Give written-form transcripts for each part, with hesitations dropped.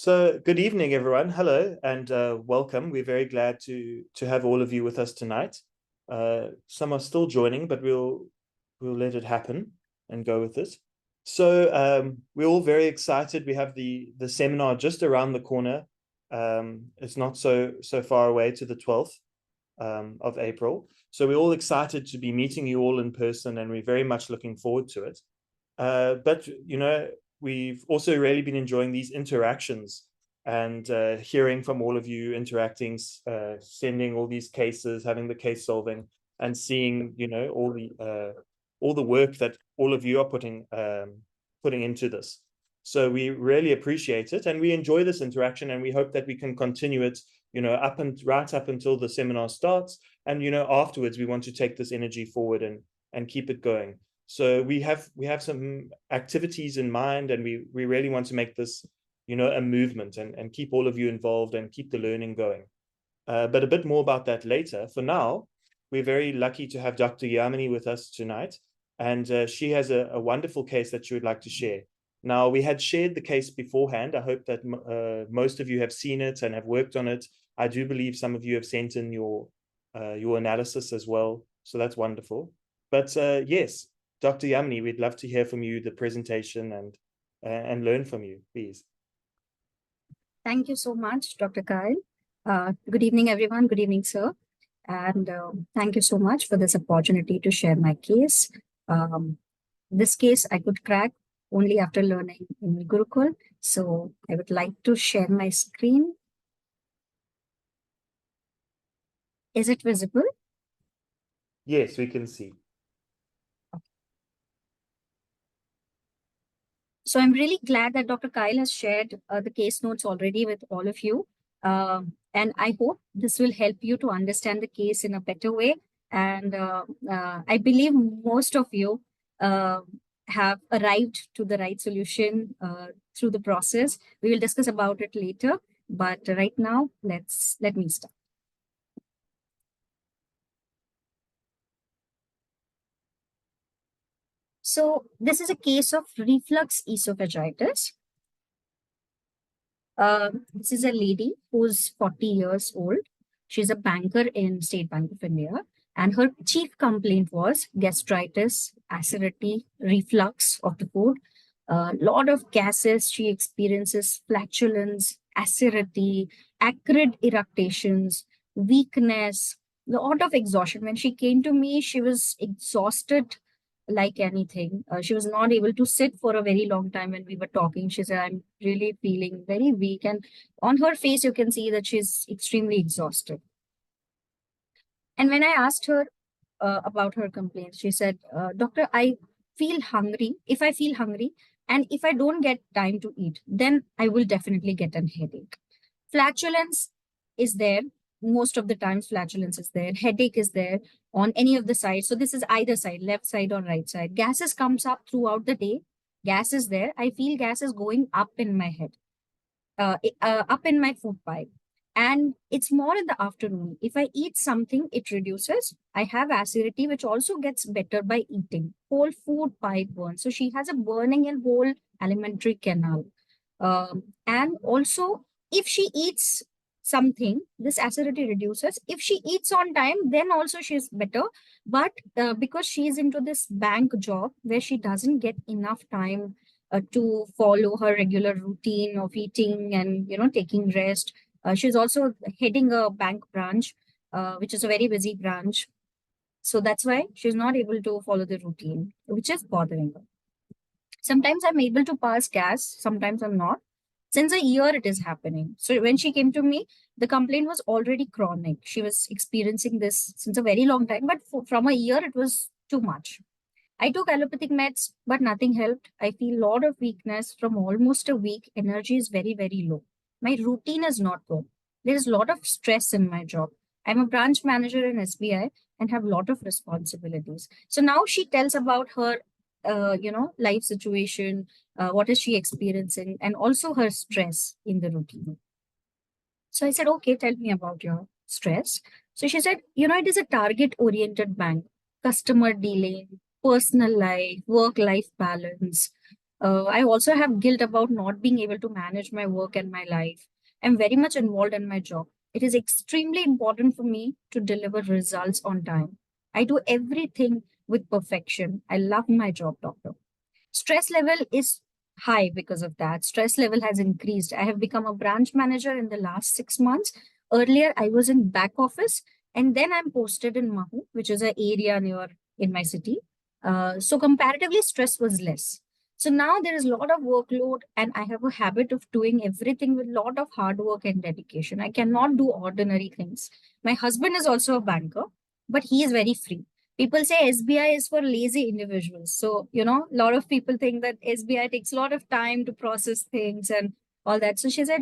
So good evening, everyone. Hello and welcome. We're very glad to have all of you with us tonight. Some are still joining, but we'll let it happen and go with it. So we're all very excited. We have the seminar just around the corner. It's not so far away, to the 12th of April. So we're all excited to be meeting you all in person, and we're very much looking forward to it. But we've also really been enjoying these interactions and hearing from all of you, interacting, sending all these cases, having the case solving, and seeing all the work that all of you are putting into this. So we really appreciate it, and we enjoy this interaction, and we hope that we can continue it, right up until the seminar starts, and afterwards we want to take this energy forward and keep it going. So we have some activities in mind, and we really want to make this, a movement and keep all of you involved and keep the learning going. But a bit more about that later. For now, we're very lucky to have Dr. Yamini with us tonight, and she has a wonderful case that she would like to share. Now, we had shared the case beforehand. I hope that most of you have seen it and have worked on it. I do believe some of you have sent in your analysis as well, so that's wonderful. But yes, Dr. Yamini, we'd love to hear from you, the presentation, and learn from you, please. Thank you so much, Dr. Kyle. Good evening, everyone. Good evening, sir. And thank you so much for this opportunity to share my case. This case I could crack only after learning in Gurukul. So I would like to share my screen. Is it visible? Yes, we can see. So I'm really glad that Dr. Kyle has shared the case notes already with all of you. And I hope this will help you to understand the case in a better way. And I believe most of you have arrived to the right solution through the process. We will discuss about it later. But right now, let me start. So this is a case of reflux esophagitis. This is a lady who's 40 years old. She's a banker in State Bank of India. And her chief complaint was gastritis, acidity, reflux of the food. A lot of gases. She experiences flatulence, acidity, acrid eructations, weakness, a lot of exhaustion. When she came to me, she was exhausted like anything. She was not able to sit for a very long time when we were talking. She said, I'm really feeling very weak. And on her face, you can see that she's extremely exhausted. And when I asked her about her complaints, she said, Doctor, I feel hungry. If I feel hungry and if I don't get time to eat, then I will definitely get a headache. Flatulence is there. Most of the times flatulence is there. Headache is there on any of the sides. So this is either side, left side or right side. Gases comes up throughout the day. Gas is there. I feel gas is going up in my head, up in my food pipe. And it's more in the afternoon. If I eat something, it reduces. I have acidity, which also gets better by eating. Whole food pipe burns. So she has a burning in whole alimentary canal. And also, if she eats something, this acidity reduces. If she eats on time, then also she's better. But because she's into this bank job where she doesn't get enough time to follow her regular routine of eating and taking rest. She's also heading a bank branch, which is a very busy branch. So that's why she's not able to follow the routine, which is bothering her. Sometimes I'm able to pass gas, sometimes I'm not. Since a year it is happening. So when she came to me, the complaint was already chronic. She was experiencing this since a very long time, but from a year it was too much. I took allopathic meds, but nothing helped. I feel a lot of weakness from almost a week. Energy is very, very low. My routine is not good. There is a lot of stress in my job. I'm a branch manager in SBI and have a lot of responsibilities. So now she tells about her, life situation, what is she experiencing, and also her stress in the routine. So I said, okay, tell me about your stress. So she said, it is a target-oriented bank, customer dealing, personal life, work-life balance. I also have guilt about not being able to manage my work and my life. I'm very much involved in my job. It is extremely important for me to deliver results on time. I do everything with perfection. I love my job, doctor. Stress level is high because of that. Stress level has increased. I have become a branch manager in the last 6 months. Earlier, I was in back office, and then I'm posted in Mahu, which is an area near in my city. So comparatively, stress was less. So now there is a lot of workload, and I have a habit of doing everything with a lot of hard work and dedication. I cannot do ordinary things. My husband is also a banker, but he is very free. People say SBI is for lazy individuals. So, a lot of people think that SBI takes a lot of time to process things and all that. So she said,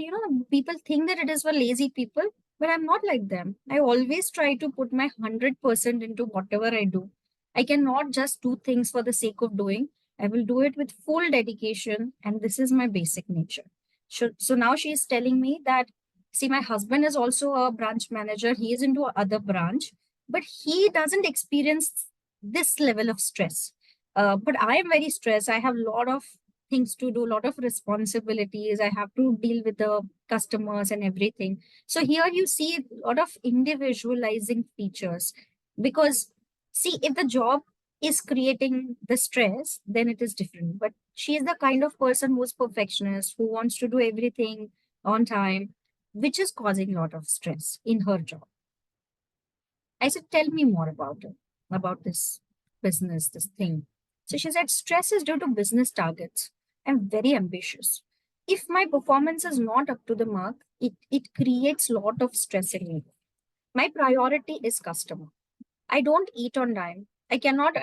people think that it is for lazy people, but I'm not like them. I always try to put my 100% into whatever I do. I cannot just do things for the sake of doing. I will do it with full dedication. And this is my basic nature. So now she is telling me that, see, my husband is also a branch manager. He is into other branch, but he doesn't experience this level of stress. But I am very stressed. I have a lot of things to do, a lot of responsibilities. I have to deal with the customers and everything. So here you see a lot of individualizing features, because see, if the job is creating the stress, then it is different. But she is the kind of person who's perfectionist, who wants to do everything on time, which is causing a lot of stress in her job. I said, tell me more about it, about this business, this thing. So she said, stress is due to business targets. I'm very ambitious. If my performance is not up to the mark, it creates a lot of stress in me. My priority is customer. I don't eat on time. I cannot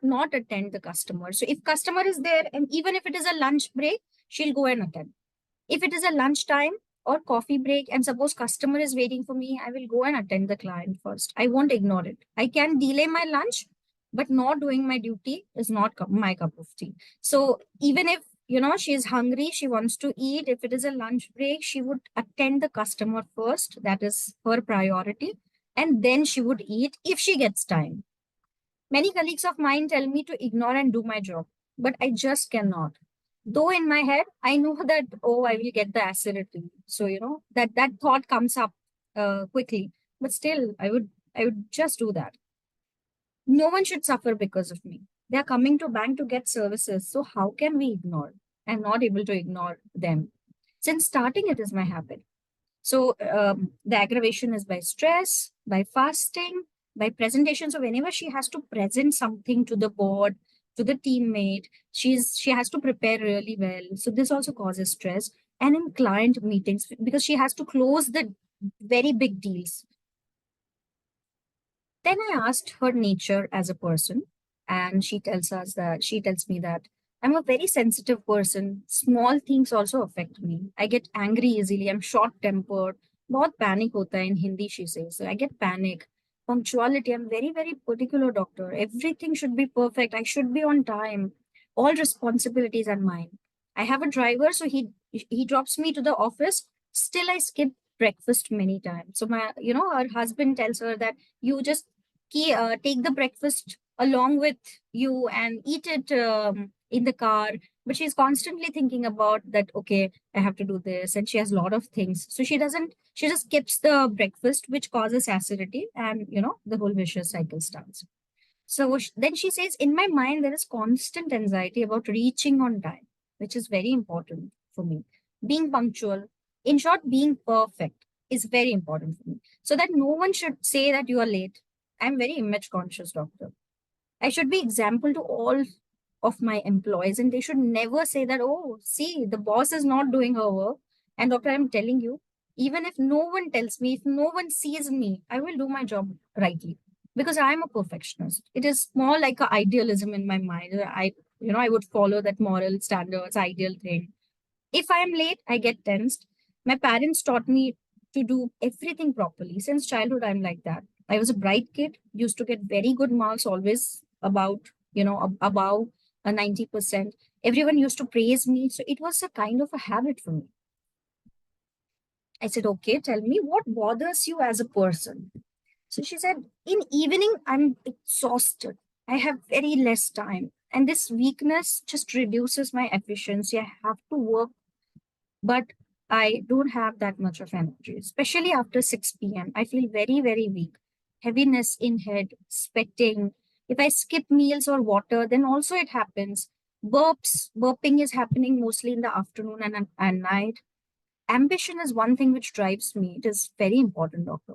not attend the customer. So if customer is there, and even if it is a lunch break, she'll go and attend. If it is a lunchtime or coffee break, and suppose customer is waiting for me, I will go and attend the client first. I won't ignore it. I can delay my lunch, but not doing my duty is not my cup of tea. So even if she is hungry, she wants to eat. If it is a lunch break, she would attend the customer first. That is her priority, and then she would eat if she gets time. Many colleagues of mine tell me to ignore and do my job, but I just cannot. Though in my head, I know that, oh, I will get the acidity. So, that thought comes up quickly. But still, I would just do that. No one should suffer because of me. They are coming to bank to get services. So how can we ignore? I'm not able to ignore them. Since starting, it is my habit. So the aggravation is by stress, by fasting, by presentation. So whenever she has to present something to the board, to the teammate, she has to prepare really well. So this also causes stress. And in client meetings, because she has to close the very big deals. Then I asked her nature as a person, and she tells me that I'm a very sensitive person. Small things also affect me. I get angry easily. I'm short tempered. बहुत panic होता है in Hindi, she says. So I get panic. Punctuality, I'm very, very particular, doctor. Everything should be perfect. I should be on time. All responsibilities are mine. I have a driver, so he drops me to the office. Still, I skip breakfast many times. So her husband tells her that you just take the breakfast along with you and eat it in the car. But she's constantly thinking about that, okay, I have to do this, and she has a lot of things, so she just skips the breakfast, which causes acidity, and the whole vicious cycle starts. So then she says, in my mind there is constant anxiety about reaching on time, which is very important for me. Being punctual, in short, being perfect is very important for me, so that no one should say that you are late. I'm very image conscious, doctor. I should be example to all of my employees, and they should never say that, oh, see, the boss is not doing her work. And doctor, I'm telling you, even if no one tells me, if no one sees me, I will do my job rightly, because I'm a perfectionist. It is more like a idealism in my mind. I would follow that moral standards, ideal thing. If I am late, I get tensed. My parents taught me to do everything properly. Since childhood, I'm like that. I was a bright kid, used to get very good marks, always about, above a 90%. Everyone used to praise me. So it was a kind of a habit for me. I said, okay, tell me what bothers you as a person. So she said, in evening, I'm exhausted. I have very less time. And this weakness just reduces my efficiency. I have to work, but I don't have that much of energy, especially after 6 p.m. I feel very, very weak, heaviness in head, sweating. If I skip meals or water, then also it happens. Burping is happening mostly in the afternoon and night. Ambition is one thing which drives me. It is very important, doctor.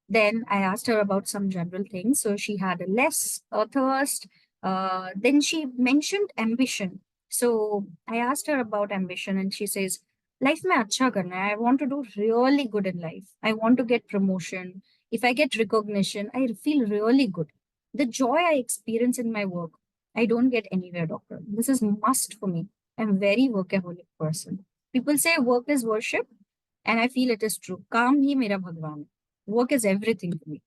Then I asked her about some general things. So she had a less thirst. Then she mentioned ambition. So I asked her about ambition, and she says, "Life mein acha karna hai. I want to do really good in life. I want to get promotion. If I get recognition, I feel really good. The joy I experience in my work, I don't get anywhere, doctor. This is must for me. I'm very workaholic person. People say work is worship, and I feel it is true. Kaam hi mera bhagwan hai. Work is everything to me."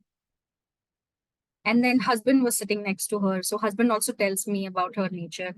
And then husband was sitting next to her, so husband also tells me about her nature.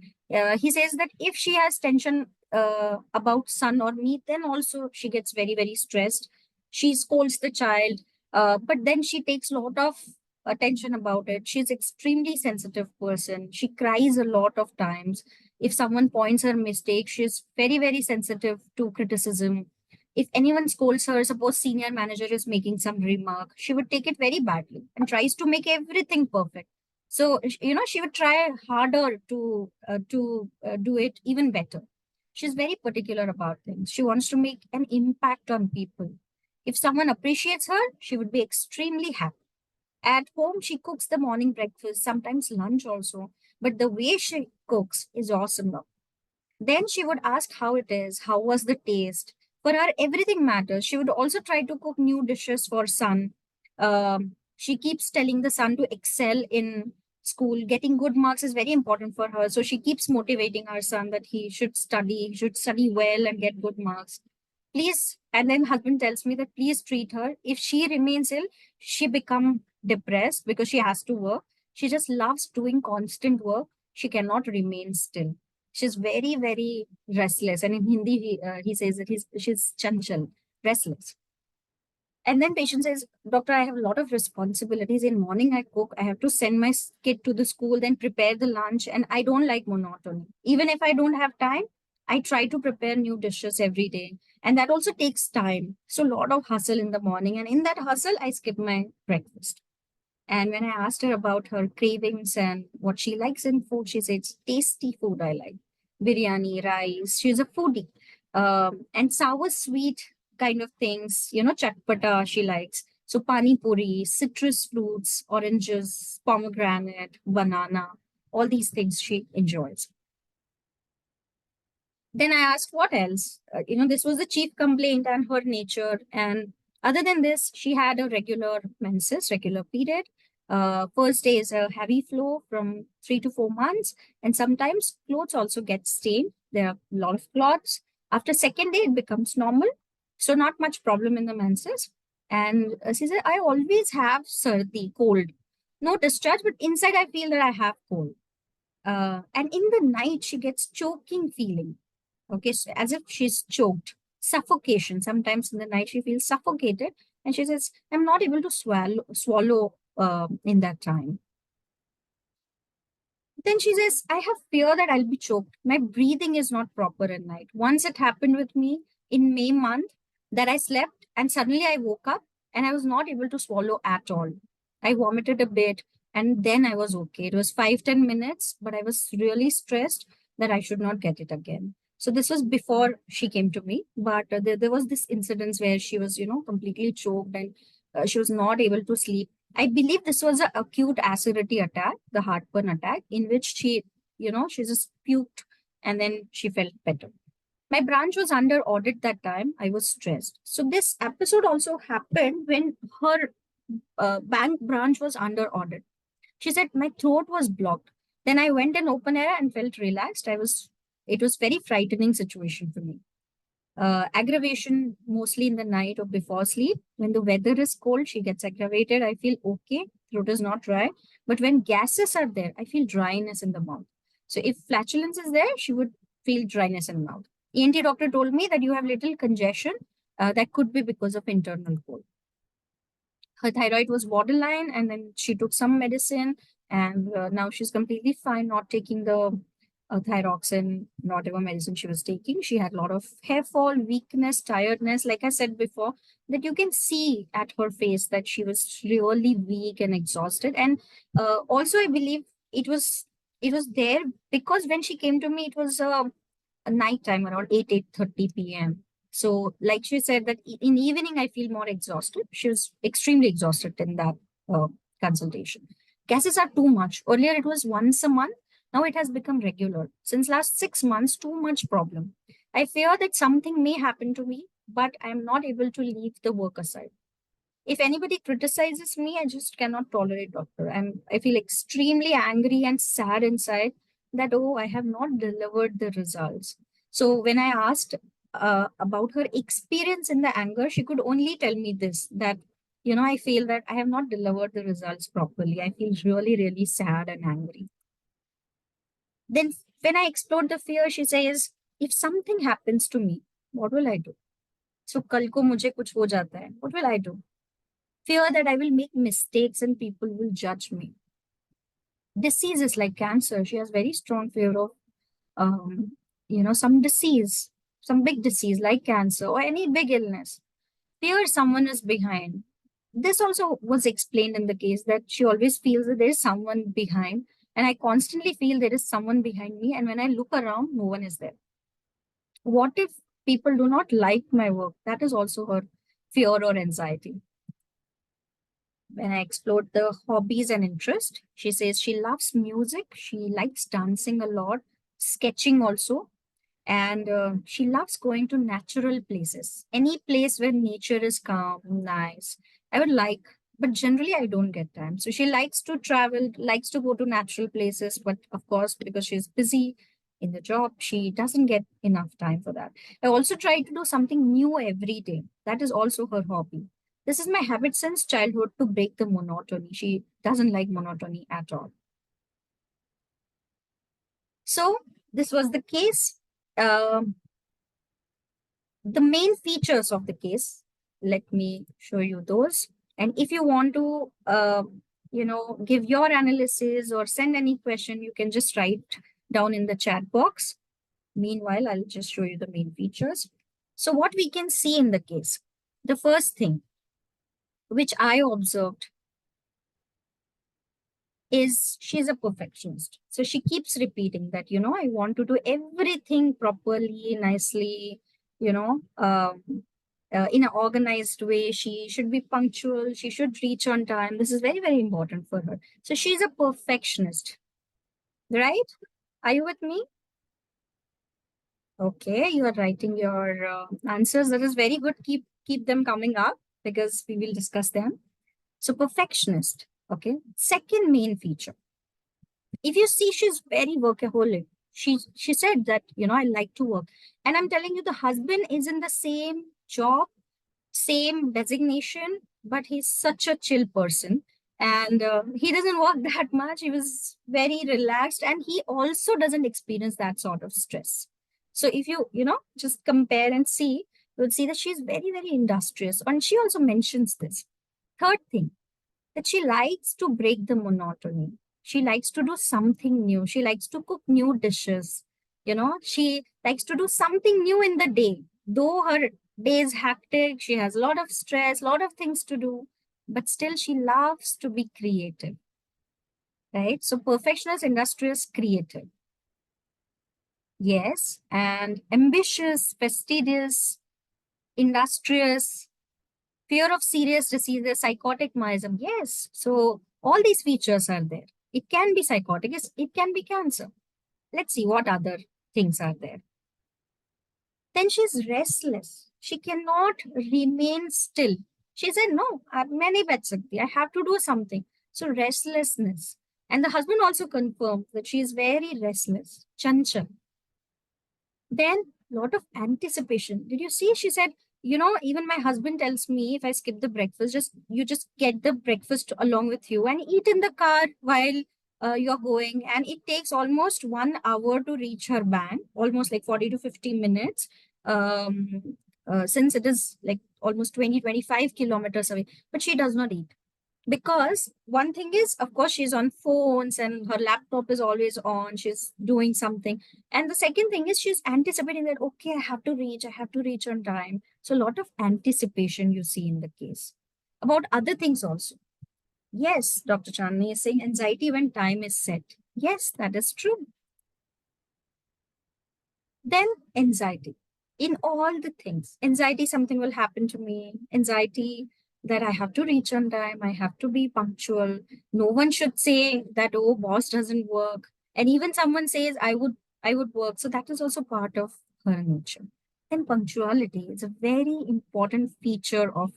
He says that if she has tension about son or me, then also she gets very, very stressed. She scolds the child, but then she takes a lot of attention about it. She's extremely sensitive person. She cries a lot of times. If someone points her mistake, she's very, very sensitive to criticism. If anyone scolds her, suppose senior manager is making some remark, she would take it very badly and tries to make everything perfect. So she would try harder to do it even better. She's very particular about things. She wants to make an impact on people. If someone appreciates her, she would be extremely happy. At home, she cooks the morning breakfast, sometimes lunch also. But the way she cooks is awesome now. Then she would ask how it is, how was the taste. For her, everything matters. She would also try to cook new dishes for son. She keeps telling the son to excel in school. Getting good marks is very important for her. So she keeps motivating her son that he should study well and get good marks. Please, and then husband tells me that please treat her. If she remains ill, she become depressed because she has to work. She just loves doing constant work. She cannot remain still. She's very, very restless. And in Hindi, he says that she's chanchal, restless. And then patient says, "Doctor, I have a lot of responsibilities. In morning, I cook. I have to send my kid to the school, then prepare the lunch. And I don't like monotony. Even if I don't have time, I try to prepare new dishes every day. And that also takes time. So a lot of hustle in the morning. And in that hustle, I skip my breakfast." And when I asked her about her cravings and what she likes in food, she said, "It's tasty food I like. Biryani, rice." She's a foodie. And sour sweet kind of things, chatpata she likes. So pani puri, citrus fruits, oranges, pomegranate, banana, all these things she enjoys. Then I asked what else. This was the chief complaint and her nature. And other than this, she had a regular menses, regular period. First day is a heavy flow from 3 to 4 months, and sometimes clothes also get stained. There are a lot of clots. After second day, it becomes normal, so not much problem in the menses. And she said, "I always have sardi, cold, no discharge, but inside I feel that I have cold. And in the night, she gets choking feeling. Okay, so as if she's choked, suffocation. Sometimes in the night she feels suffocated, and she says, "I'm not able to swallow in that time." Then she says, "I have fear that I'll be choked. My breathing is not proper at night." Once it happened with me in May month that I slept and suddenly I woke up and I was not able to swallow at all. I vomited a bit and then I was okay. It was 5-10 minutes, but I was really stressed that I should not get it again. So this was before she came to me, but there was this incident where she was, completely choked and she was not able to sleep. I believe this was an acute acidity attack, the heartburn attack, in which she just puked and then she felt better. My branch was under audit that time. I was stressed. So this episode also happened when her bank branch was under audit. She said my throat was blocked. Then I went in open air and felt relaxed. It was very frightening situation for me. Aggravation mostly in the night or before sleep. When the weather is cold, she gets aggravated. I feel okay, throat is not dry. But when gases are there, I feel dryness in the mouth. So if flatulence is there, she would feel dryness in the mouth. ENT doctor told me that you have little congestion. That could be because of internal cold. Her thyroid was borderline, and then she took some medicine. And now she's completely fine, not taking the thyroxine, whatever medicine she was taking. She had a lot of hair fall, weakness, tiredness. Like I said before, that you can see at her face that she was really weak and exhausted. And also, I believe it was there because when she came to me, it was a night time around 8:30 p.m. So, like she said, that in evening I feel more exhausted. She was extremely exhausted in that uh, consultation. Gases are too much. Earlier it was once a month. Now it has become regular. Since last 6 months, too much problem. I fear that something may happen to me, but I am not able to leave the work aside. If anybody criticizes me, I just cannot tolerate doctor. I feel extremely angry and sad inside that, oh, I have not delivered the results. So when I asked about her experience in the anger, she could only tell me this, that, I feel that I have not delivered the results properly. I feel really, really sad and angry. Then when I explored the fear, she says, if something happens to me, what will I do? So kal ko mujhe kuch ho jata hai. What will I do? Fear that I will make mistakes and people will judge me. Diseases like cancer, she has very strong fear of, some disease, some big disease like cancer or any big illness. Fear someone is behind. This also was explained in the case that she always feels that there is someone behind, and I constantly feel there is someone behind me. And when I look around, no one is there. What if people do not like my work? That is also her fear or anxiety. When I explored the hobbies and interest, she says she loves music, she likes dancing a lot, sketching also, and she loves going to natural places. Any place where nature is calm, nice. I would like, but generally I don't get time. So she likes to travel, likes to go to natural places, but of course, because she's busy in the job, she doesn't get enough time for that. I also try to do something new every day. That is also her hobby. This is my habit since childhood to break the monotony. She doesn't like monotony at all. So this was the case. Um, the main features of the case, let me show you those. And if you want to, give your analysis or send any question, you can just write down in the chat box. Meanwhile, I'll just show you the main features. So what we can see in the case, the first thing which I observed is she's a perfectionist. So she keeps repeating that, I want to do everything properly, nicely, in an organized way. She should be punctual. She should reach on time. This is very, very important for her. So she's a perfectionist, right? Are you with me? Okay, you are writing your answers. That is very good. Keep them coming up because we will discuss them. So perfectionist. Okay. Second main feature. If you see, she's very workaholic. She said that, I like to work. And I'm telling you, the husband is in the same job, same designation, but he's such a chill person. And he doesn't work that much. He was very relaxed, and he also doesn't experience that sort of stress. So if you, just compare and see, you'll see that she's very, very industrious. And she also mentions this. Third thing, that she likes to break the monotony. She likes to do something new. She likes to cook new dishes. She likes to do something new in the day. Though her day is hectic, she has a lot of stress, a lot of things to do, but still she loves to be creative. Right? So perfectionist, industrious, creative. Yes. And ambitious, fastidious, industrious, fear of serious diseases, psychotic miasm. Yes. So all these features are there. It can be psychotic. It can be cancer. Let's see what other things are there. Then she's restless. She cannot remain still. She said, no, many I have to do something. So restlessness. And the husband also confirmed that she is very restless, chanchal. Then lot of anticipation. Did you see? She said, even my husband tells me if I skip the breakfast, you just get the breakfast along with you and eat in the car while you're going. And it takes almost 1 hour to reach her bank, almost like 40 to 50 minutes. Since it is like almost 20, 25 kilometers away, but she does not eat. Because one thing is, of course, she's on phones and her laptop is always on, she's doing something. And the second thing is she's anticipating that, okay, I have to reach on time. So a lot of anticipation you see in the case. About other things also. Yes, Dr. Chandni is saying anxiety when time is set. Yes, that is true. Then anxiety in all the things. Anxiety, something will happen to me. Anxiety that I have to reach on time. I have to be punctual. No one should say that, oh, boss doesn't work. And even someone says I would work. So that is also part of her nature. And punctuality is a very important feature of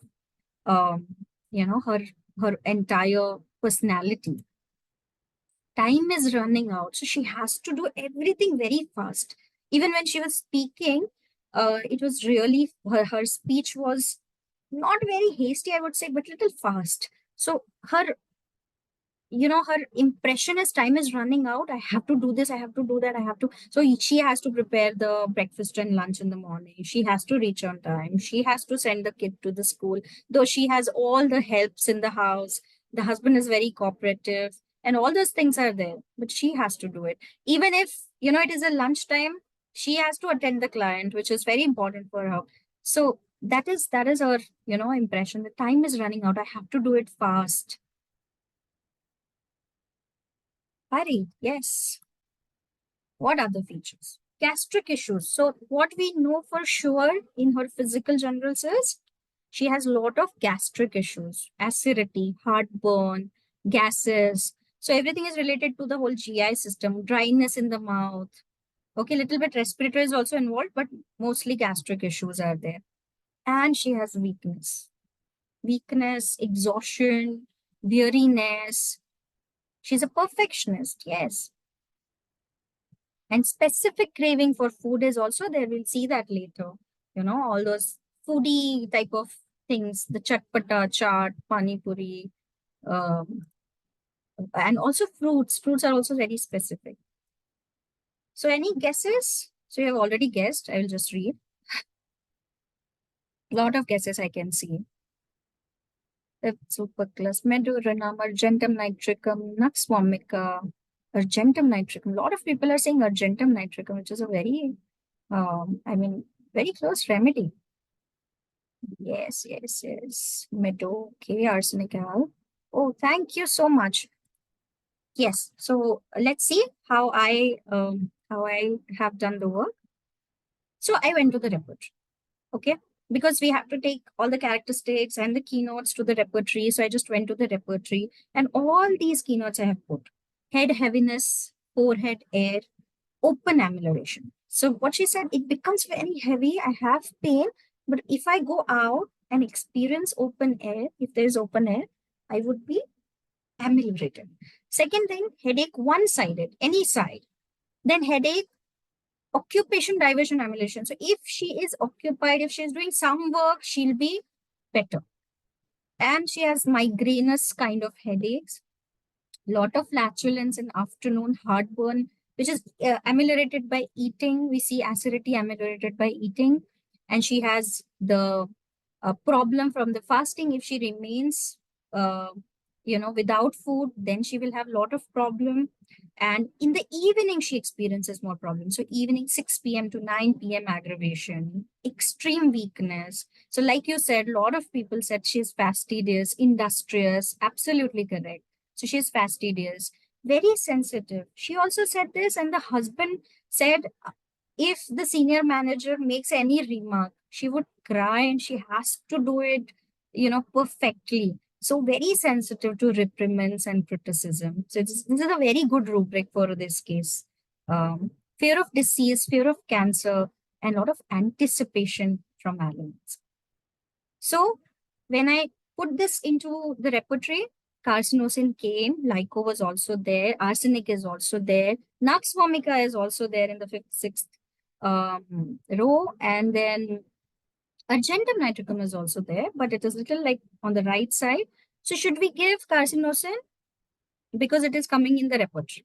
um, her entire personality. Time is running out, so she has to do everything very fast. Even when she was speaking, it was really her speech was not very hasty, I would say, but little fast. So her impression is time is running out, I have to do this, I have to do that, I have to. So she has to prepare the breakfast and lunch in the morning, she has to reach on time, she has to send the kid to the school, though she has all the helps in the house, the husband is very cooperative, and all those things are there, but she has to do it. Even if it is a lunchtime, she has to attend the client, which is very important for her. So that is her impression, the time is running out, I have to do it fast. Hurry, yes. What other features? Gastric issues. So what we know for sure in her physical generals is she has a lot of gastric issues, acidity, heartburn, gases. So everything is related to the whole GI system, dryness in the mouth. Okay, little bit respiratory is also involved, but mostly gastric issues are there. And she has weakness, exhaustion, weariness. She's a perfectionist, yes. And specific craving for food is also there. We'll see that later. All those foodie type of things, the chatpata, chaat, pani puri, um, and also fruits. Fruits are also very specific. So any guesses? So you have already guessed. I will just read. A lot of guesses I can see. Superclus, Meduranum, Argentum nitricum, Nux vomica, Argentum nitricum. A lot of people are saying Argentum nitricum, which is a very, very close remedy. Yes, yes, yes. Meadow, okay, arsenic al. Oh, thank you so much. Yes, so let's see how I have done the work. So I went to the repertoire, okay, because we have to take all the characteristics and the keynotes to the repertoire. So I just went to the repertoire, and all these keynotes I have put: head heaviness, forehead air, open amelioration. So what she said, it becomes very heavy. I have pain, but if I go out and experience open air, if there is open air, I would be ameliorated. Second thing, headache one-sided, any side. Then headache, occupation, diversion, amelioration. So if she is occupied, if she is doing some work, she'll be better. And she has migrainous kind of headaches, lot of flatulence in afternoon, heartburn, which is ameliorated by eating. We see acidity ameliorated by eating. And she has the problem from the fasting. If she remains, without food, then she will have a lot of problem. And in the evening, she experiences more problems. So evening 6 p.m. to 9 p.m. aggravation, extreme weakness. So like you said, a lot of people said she's fastidious, industrious, absolutely correct. So she's fastidious, very sensitive. She also said this, and the husband said if the senior manager makes any remark, she would cry and she has to do it, perfectly. So very sensitive to reprimands and criticism. So this is a very good rubric for this case. Fear of disease, fear of cancer, and a lot of anticipation from aliments. So when I put this into the repertoire, carcinosin came, Lyco was also there, arsenic is also there, Nux vomica is also there in the fifth, sixth row, and then argentum nitricum is also there, but it is little like on the right side. So should we give carcinosin because it is coming in the repertoire?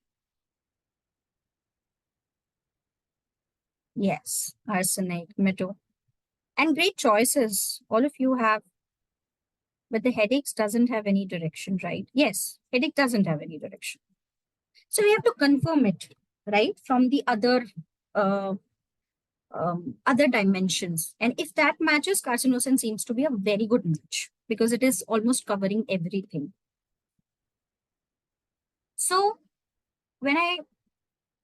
Yes, arsenic, metal, and great choices. All of you have but the headaches doesn't have any direction, right? Yes, headache doesn't have any direction. So we have to confirm it, right, from the uh, other dimensions. And if that matches, carcinosin seems to be a very good match because it is almost covering everything. So when I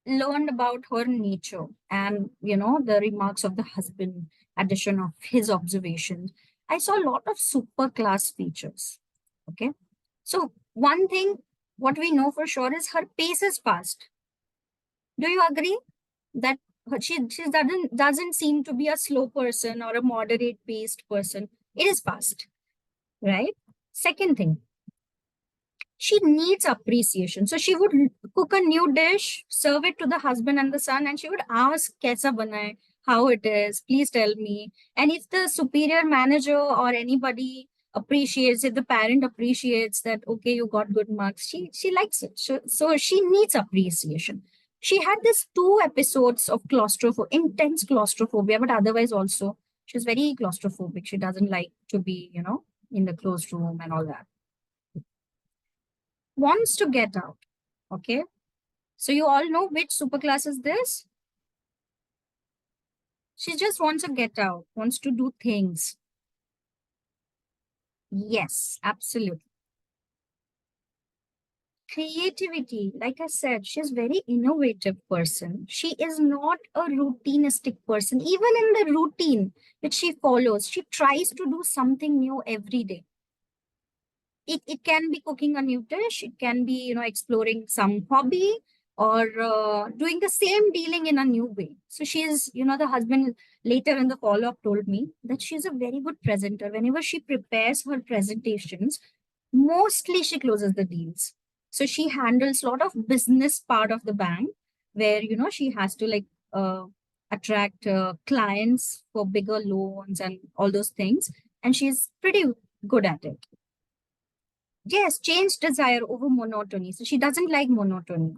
learned about her nature and the remarks of the husband, addition of his observations, I saw a lot of super class features. Okay, so one thing what we know for sure is her pace is fast. Do you agree that she doesn't seem to be a slow person or a moderate paced person? It is fast, right? Second thing, she needs appreciation. So she would cook a new dish, serve it to the husband and the son, and she would ask, Kaisa banai, how it is, please tell me. And if the superior manager or anybody appreciates, if the parent appreciates that, okay, you got good marks, she likes it. So she needs appreciation. She had this 2 episodes of intense claustrophobia, but otherwise also she's very claustrophobic. She doesn't like to be, in the closed room and all that. Wants to get out. Okay. So you all know which superclass is this? She just wants to get out, wants to do things. Yes, absolutely. Creativity, like I said, she's very innovative person. She is not a routinistic person. Even in the routine which she follows, she tries to do something new every day. It can be cooking a new dish, it can be exploring some hobby, or doing the same dealing in a new way. So she's the husband later in the follow-up told me that she's a very good presenter. Whenever she prepares her presentations, mostly she closes the deals. So she handles a lot of business part of the bank, where she has to like attract clients for bigger loans and all those things, and she's pretty good at it. Yes, change desire over monotony. So she doesn't like monotony.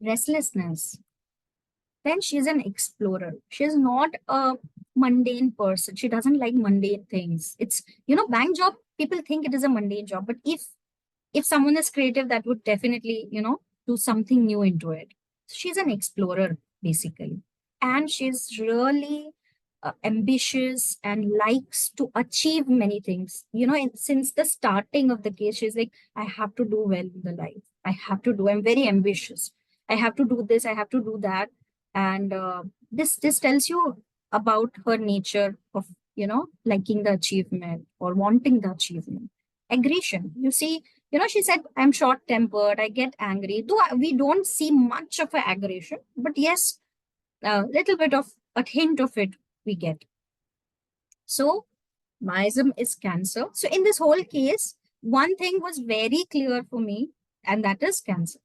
Restlessness. Then she's an explorer. She's not a mundane person. She doesn't like mundane things. It's, bank job, people think it is a mundane job. But if someone is creative, that would definitely, do something new into it. She's an explorer, basically. And she's really ambitious and likes to achieve many things. Since the starting of the case, she's like, I have to do well in the life. I'm very ambitious. I have to do this, I have to do that. And this tells you about her nature of, liking the achievement or wanting the achievement. Aggression. You see, she said, I'm short tempered, I get angry. Though we don't see much of an aggression, but yes, a little bit of a hint of it we get. So, myism is cancer. So, in this whole case, one thing was very clear for me, and that is cancer.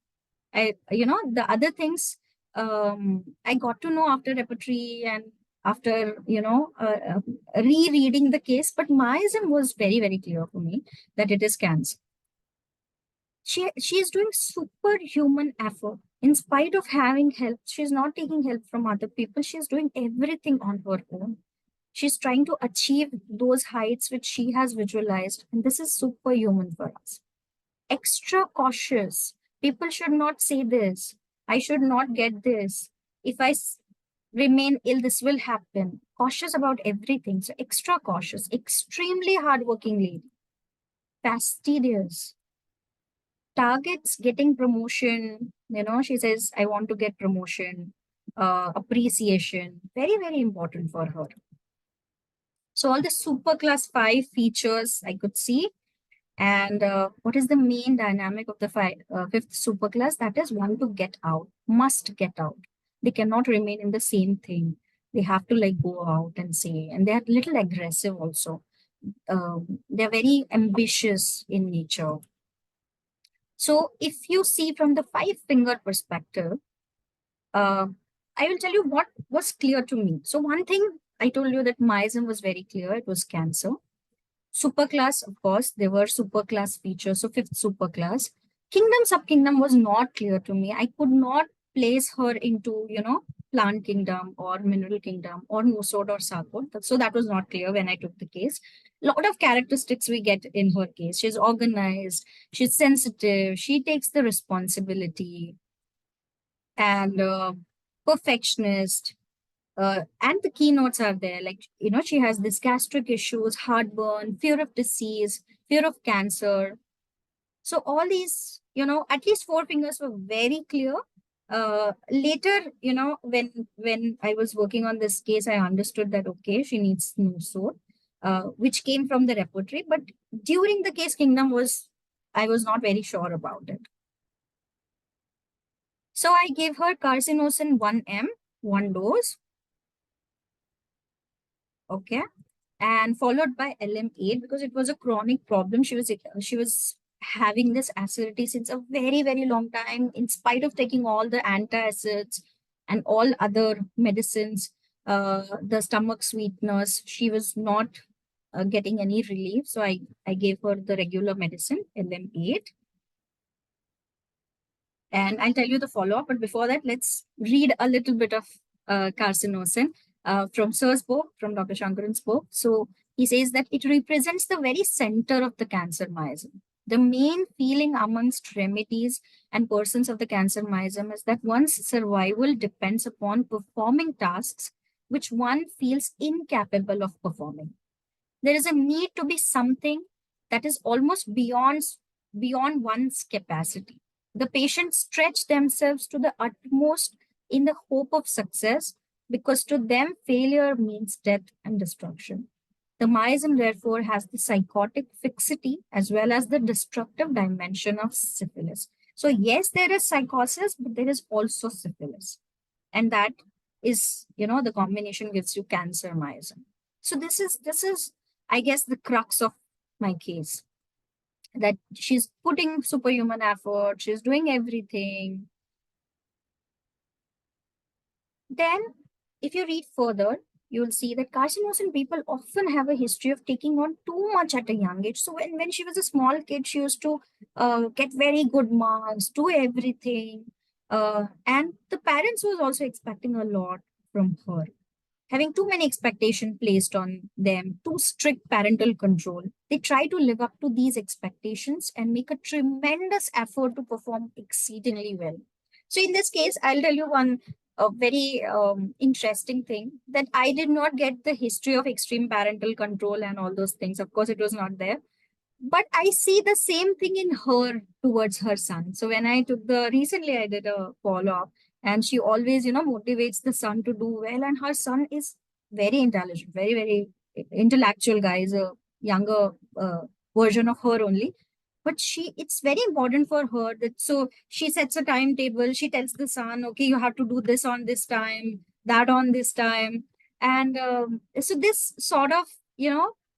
The other things I got to know after repertory and after, rereading the case, but myism was very, very clear for me that it is cancer. She is doing superhuman effort in spite of having help. She's not taking help from other people. She's doing everything on her own. She's trying to achieve those heights which she has visualized, and this is superhuman for us. Extra cautious. People should not say this. I should not get this. If I remain ill, this will happen. Cautious about everything. So extra cautious, extremely hardworking lady. Fastidious, targets getting promotion. She says, I want to get promotion. Appreciation, very, very important for her. So all the super class 5 features I could see. And what is the main dynamic of the fifth superclass? That is want to get out, must get out. They cannot remain in the same thing. They have to like go out and say, and they're a little aggressive also. They're very ambitious in nature. So if you see from the 5-finger perspective, I will tell you what was clear to me. So one thing I told you that myism was very clear. It was cancer. Superclass, of course, there were superclass features. So fifth superclass. Kingdom, subkingdom was not clear to me. I could not place her into, plant kingdom or mineral kingdom or nosod or sarcod. So that was not clear when I took the case. A lot of characteristics we get in her case. She's organized, she's sensitive, she takes the responsibility, and perfectionist. And the keynotes are there. Like, she has this gastric issues, heartburn, fear of disease, fear of cancer. So all these, at least four fingers were very clear. Later, when I was working on this case, I understood that okay, she needs no sword, which came from the repertory. But during the case, I was not very sure about it. So I gave her carcinosin 1 m, 1 dose. Okay, and followed by LM8 because it was a chronic problem. She was having this acidity since a very very long time, in spite of taking all the antacids and all other medicines, the stomach sweeteners. She was not getting any relief, so I gave her the regular medicine LM8, and I'll tell you the follow up. But before that, let's read a little bit of carcinosin from Sir's book, from Dr. Sankaran's book. So he says that it represents the very center of the cancer miasm. The main feeling amongst remedies and persons of the cancer miasm is that one's survival depends upon performing tasks which one feels incapable of performing. There is a need to be something that is almost beyond one's capacity. The patients stretch themselves to the utmost in the hope of success, because to them failure means death and destruction. The miasm therefore has the psychotic fixity as well as the destructive dimension of syphilis. So yes, there is psychosis, but there is also syphilis, and that is, the combination gives you cancer miasm. So this is I guess the crux of my case, that she's putting superhuman effort, she's doing everything. Then if you read further, you'll see that carcinosin people often have a history of taking on too much at a young age. So when she was a small kid, she used to get very good marks, do everything, and the parents was also expecting a lot from her, having too many expectations placed on them, too strict parental control. They try to live up to these expectations and make a tremendous effort to perform exceedingly well. So in this case, I'll tell you one very interesting thing, that I did not get the history of extreme parental control and all those things. Of course, it was not there, but I see the same thing in her towards her son. So when I took recently I did a follow up, and she always, motivates the son to do well. And her son is very intelligent, very, very intellectual guy, is a younger version of her only. But it's very important for her that, so she sets a timetable. She tells the son, okay, you have to do this on this time, that on this time. And so this sort of,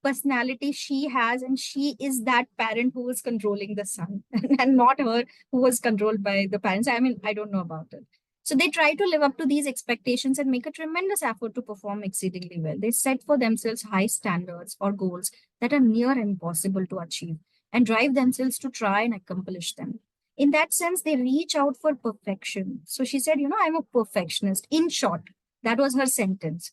personality she has, and she is that parent who is controlling the son and not her who was controlled by the parents. I mean, I don't know about it. So they try to live up to these expectations and make a tremendous effort to perform exceedingly well. They set for themselves high standards or goals that are near impossible to achieve, and drive themselves to try and accomplish them. In that sense, they reach out for perfection. So she said, I'm a perfectionist. In short, that was her sentence,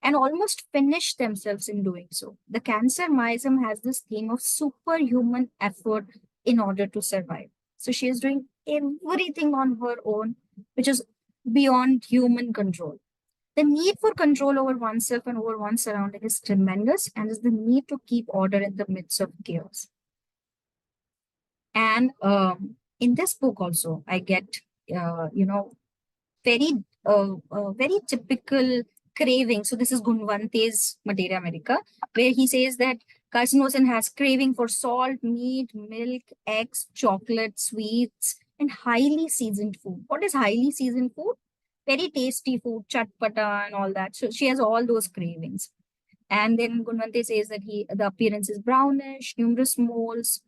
and almost finish themselves in doing so. The cancer miasm has this theme of superhuman effort in order to survive. So she is doing everything on her own, which is beyond human control. The need for control over oneself and over one's surrounding is tremendous, and is the need to keep order in the midst of chaos. And in this book also, I get, very, very typical craving. So this is Gunwante's Materia Medica, where he says that carcinosin has craving for salt, meat, milk, eggs, chocolate, sweets, and highly seasoned food. What is highly seasoned food? Very tasty food, chatpata and all that. So she has all those cravings. And then Gunwante says that the appearance is brownish, numerous moles,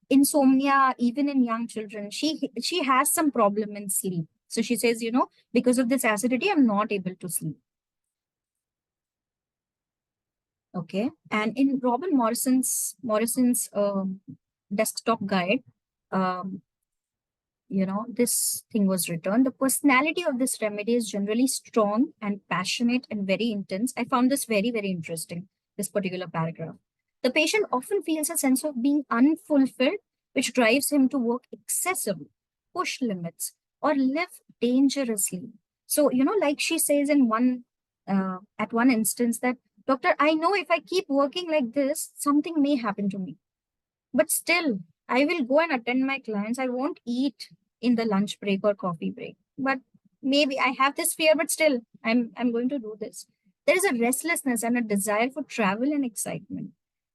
insomnia, even in young children. She has some problem in sleep. So she says, because of this acidity, I'm not able to sleep. Okay. And in Robin Morrison's desktop guide, um, this thing was written. The personality of this remedy is generally strong and passionate and very intense. I found this very, very interesting, this particular paragraph. The patient often feels a sense of being unfulfilled, which drives him to work excessively, push limits, or live dangerously. So, like she says in at one instance that, Doctor, I know if I keep working like this, something may happen to me. But still, I will go and attend my clients. I won't eat in the lunch break or coffee break. But maybe I have this fear, but still, I'm going to do this. There is a restlessness and a desire for travel and excitement.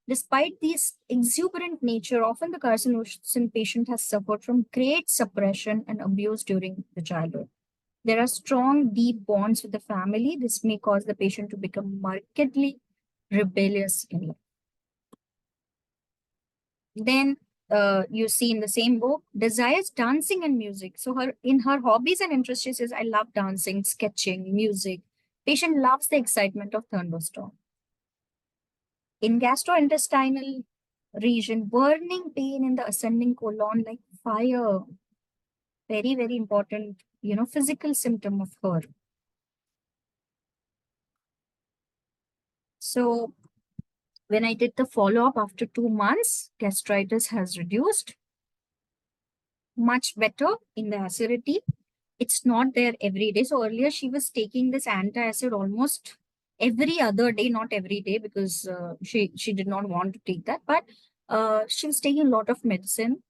Despite this exuberant nature, often the carcinosin patient has suffered from great suppression and abuse during the childhood. There are strong, deep bonds with the family. This may cause the patient to become markedly rebellious in life. Then you see in the same book, desires dancing and music. So her hobbies and interests, she says, I love dancing, sketching, music. Patient loves the excitement of thunderstorm. In gastrointestinal region, burning pain in the ascending colon like fire. Very, very important, physical symptom of her. So when I did the follow-up after 2 months, gastritis has reduced much better in the acidity. It's not there every day. So earlier she was taking this antacid almost every other day, not every day because she did not want to take that. But she was taking a lot of medicine,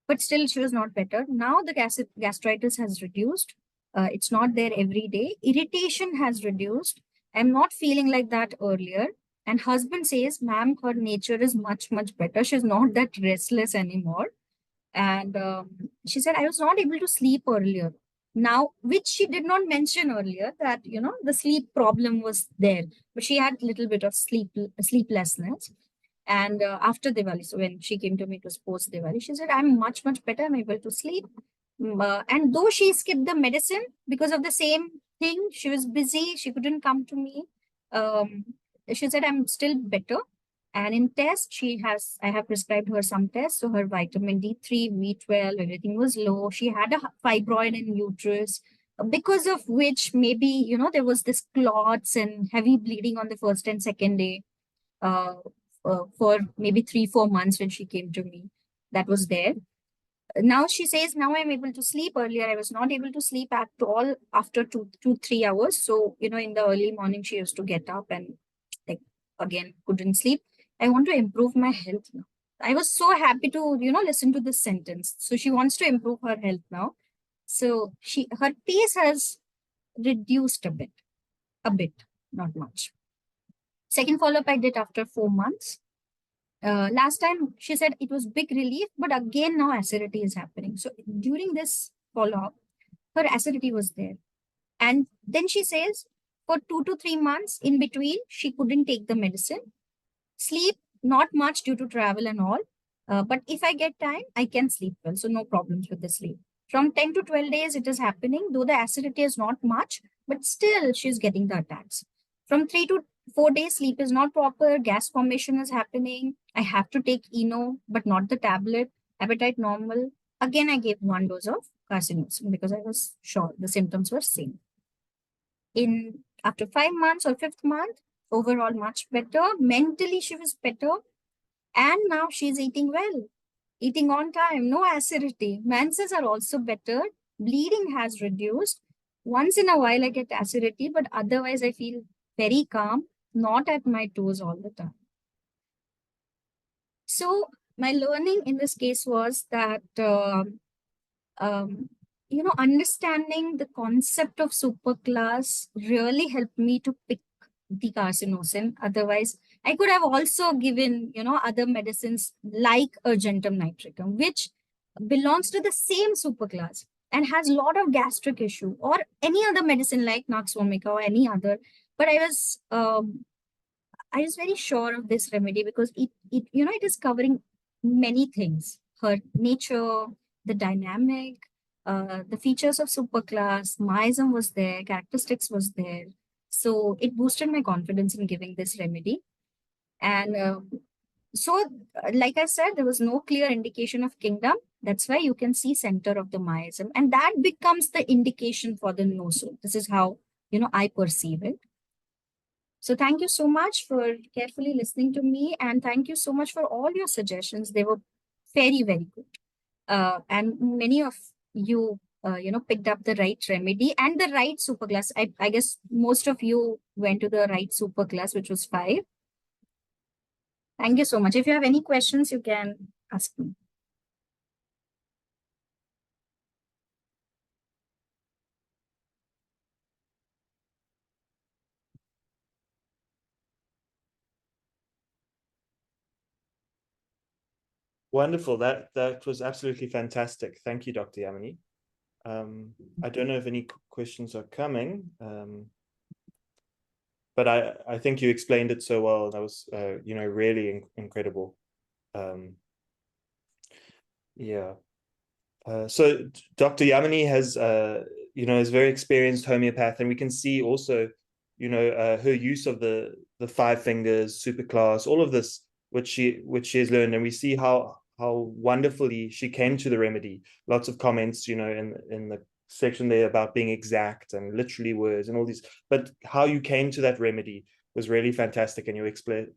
but still she was not better. Now the gastritis has reduced. It's not there every day. Irritation has reduced. I'm not feeling like that earlier. And husband says, ma'am, her nature is much, much better. She's not that restless anymore. And she said, I was not able to sleep earlier. Now, which she did not mention earlier, that, the sleep problem was there, but she had a little bit of sleeplessness. And after Diwali, so when she came to me, it was post Diwali, she said, I'm much, much better. I'm able to sleep. And though she skipped the medicine because of the same thing, she was busy, she couldn't come to me. Um, she said, I'm still better. And in test, I have prescribed her some tests. So her vitamin D3, B12, everything was low. She had a fibroid in uterus, because of which maybe, there was this clots and heavy bleeding on the first and second day, uh, for maybe 3-4 months when she came to me. That was there. Now she says, now I'm able to sleep. Earlier, I was not able to sleep at all after 2-3 hours. So, in the early morning, she used to get up and like again couldn't sleep. I want to improve my health now. I was so happy to, listen to this sentence. So she wants to improve her health now. So her pace has reduced a bit, not much. Second follow-up I did after 4 months. Last time she said it was big relief, but again now acidity is happening. So during this follow-up, her acidity was there. And then she says for 2 to 3 months in between, she couldn't take the medicine. Sleep, not much due to travel and all. But if I get time, I can sleep well. So no problems with the sleep. From 10 to 12 days, it is happening, though the acidity is not much, but still she's getting the attacks. From 3 to 4 days, sleep is not proper, gas formation is happening. I have to take Eno, but not the tablet. Appetite normal. Again, I gave 1 dose of carcinosin because I was sure the symptoms were same. In after 5 months or fifth month, overall much better. Mentally, she was better. And now she's eating well, eating on time, no acidity. Menses are also better. Bleeding has reduced. Once in a while, I get acidity, but otherwise, I feel very calm, not at my toes all the time. So, my learning in this case was that, understanding the concept of superclass really helped me to pick the carcinosin. Otherwise, I could have also given, other medicines like argentum nitricum, which belongs to the same superclass and has a lot of gastric issue, or any other medicine like Nux vomica or any other. But I was very sure of this remedy because it is covering many things. Her nature, the dynamic, the features of superclass, myism was there, characteristics was there. So it boosted my confidence in giving this remedy. And like I said, there was no clear indication of kingdom. That's why you can see center of the miasm, and that becomes the indication for the nosal. This is how, I perceive it. So thank you so much for carefully listening to me, and thank you so much for all your suggestions. They were very, very good. And many of you, picked up the right remedy and the right super class. I guess most of you went to the right super class, which was 5. Thank you so much. If you have any questions, you can ask me. Wonderful. That was absolutely fantastic. Thank you, Dr. Yamini. I don't know if any questions are coming, but I think you explained it so well. That was really incredible. Yeah. So Dr. Yamini has is very experienced homeopath, and we can see also her use of the 5 fingers, superclass, all of this which she has learned, and we see how wonderfully she came to the remedy. Lots of comments in the section there about being exact and literally words and all these, but how you came to that remedy was really fantastic, and your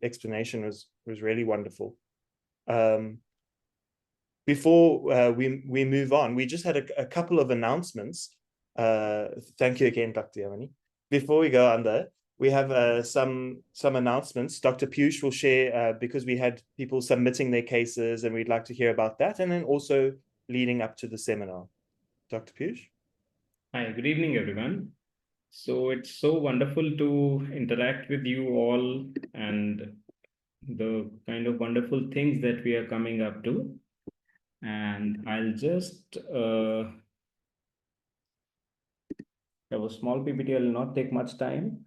explanation was really wonderful. Before we move on, we just had a couple of announcements. Thank you again, Dr. Yamini. Before we go on there, we have some announcements. Dr. Piyush will share because we had people submitting their cases, and we'd like to hear about that, and then also leading up to the seminar. Dr. Piyush? Hi, good evening, everyone. So it's so wonderful to interact with you all and the kind of wonderful things that we are coming up to. And I'll just have a small PPT. I'll not take much time.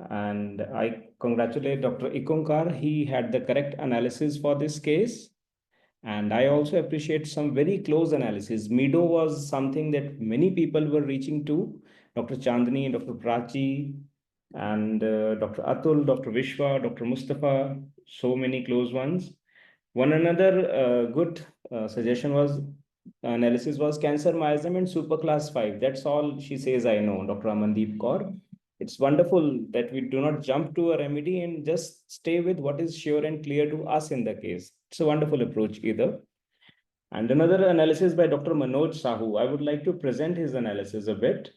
And I congratulate Dr. Ikonkar. He had the correct analysis for this case. And I also appreciate some very close analysis. Mido was something that many people were reaching to. Dr. Chandni, Dr. Prachi, and Dr. Atul, Dr. Vishwa, Dr. Mustafa, so many close ones. One another good suggestion was analysis was cancer miasm and superclass 5. That's all she says I know, Dr. Amandeep Kaur. It's wonderful that we do not jump to a remedy and just stay with what is sure and clear to us in the case. It's a wonderful approach either. And another analysis by Dr. Manoj Sahu. I would like to present his analysis a bit.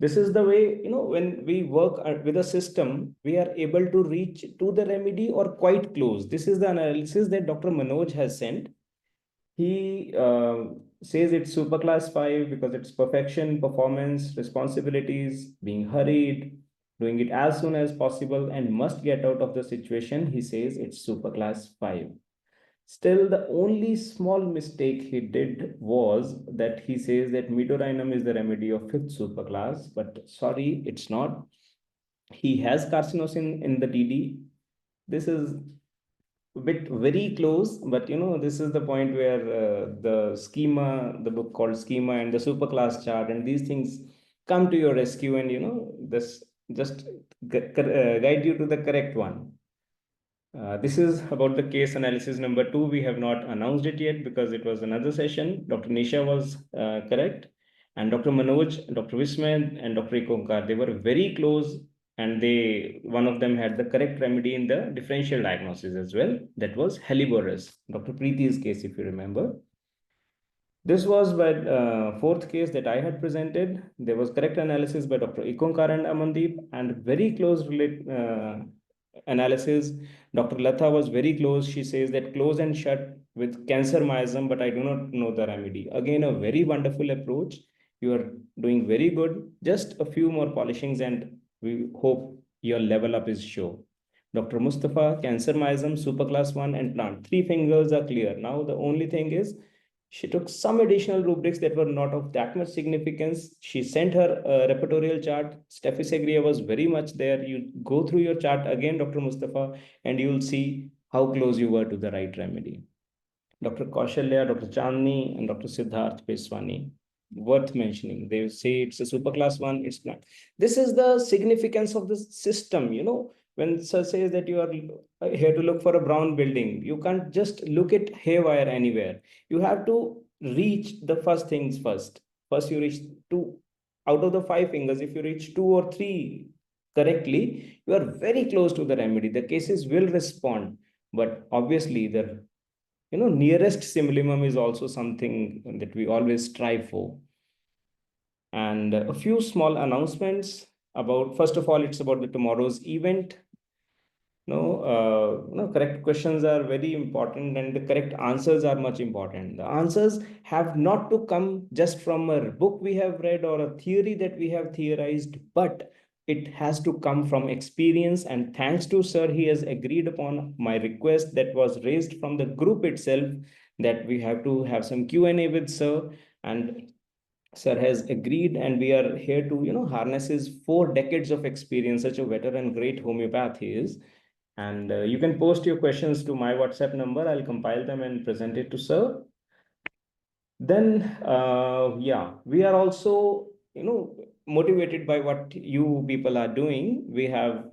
This is the way, when we work with a system, we are able to reach to the remedy or quite close. This is the analysis that Dr. Manoj has sent. He says it's superclass 5 because it's perfection, performance, responsibilities, being hurried, doing it as soon as possible, and must get out of the situation. He says it's superclass 5. Still, the only small mistake he did was that he says that midorhinum is the remedy of 5th superclass, but sorry, it's not. He has carcinosin in the DD. This is a bit very close, but this is the point where the schema, the book called Schema and the superclass chart and these things come to your rescue, and this just guide you to the correct one. This is about the case analysis number 2. We have not announced it yet because it was another session. Dr. Nisha was correct. And Dr. Manoj, Dr. Visman, and Dr. Ikonkar, they were very close, and one of them had the correct remedy in the differential diagnosis as well. That was Helleborus, Dr. Preeti's case, if you remember. This was by fourth case that I had presented. There was correct analysis by Dr. Ikonkar and Amandeep, and very close analysis. Dr. Latha was very close. She says that close and shut with cancer miasm, but I do not know the remedy. Again, a very wonderful approach. You are doing very good. Just a few more polishings, and we hope your level up is sure. Dr. Mustafa, cancer miasm, superclass 1, and plant. 3 fingers are clear. Now, the only thing is, she took some additional rubrics that were not of that much significance. She sent her repertorial chart. Stephysagria was very much there. You go through your chart again, Dr. Mustafa, and you will see how close you were to the right remedy. Dr. Kaushalya, Dr. Chandni, and Dr. Siddharth Peswani, worth mentioning. They say it's a superclass 1, it's not. This is the significance of the system, When sir says that you are here to look for a brown building, you can't just look it haywire anywhere. You have to reach the first things first. First, you reach two out of the five fingers. If you reach two or three correctly, you are very close to the remedy. The cases will respond, but obviously the nearest simillimum is also something that we always strive for. And a few small announcements about, first of all, it's about the tomorrow's event. Correct questions are very important, and the correct answers are much important. The answers have not to come just from a book we have read or a theory that we have theorized, but it has to come from experience. And thanks to sir, he has agreed upon my request that was raised from the group itself, that we have to have some Q&A with sir. And sir has agreed, and we are here to harness his 4 decades of experience. Such a veteran, great homeopath he is. And you can post your questions to my WhatsApp number. I'll compile them and present it to sir. Then yeah, we are also motivated by what you people are doing. We have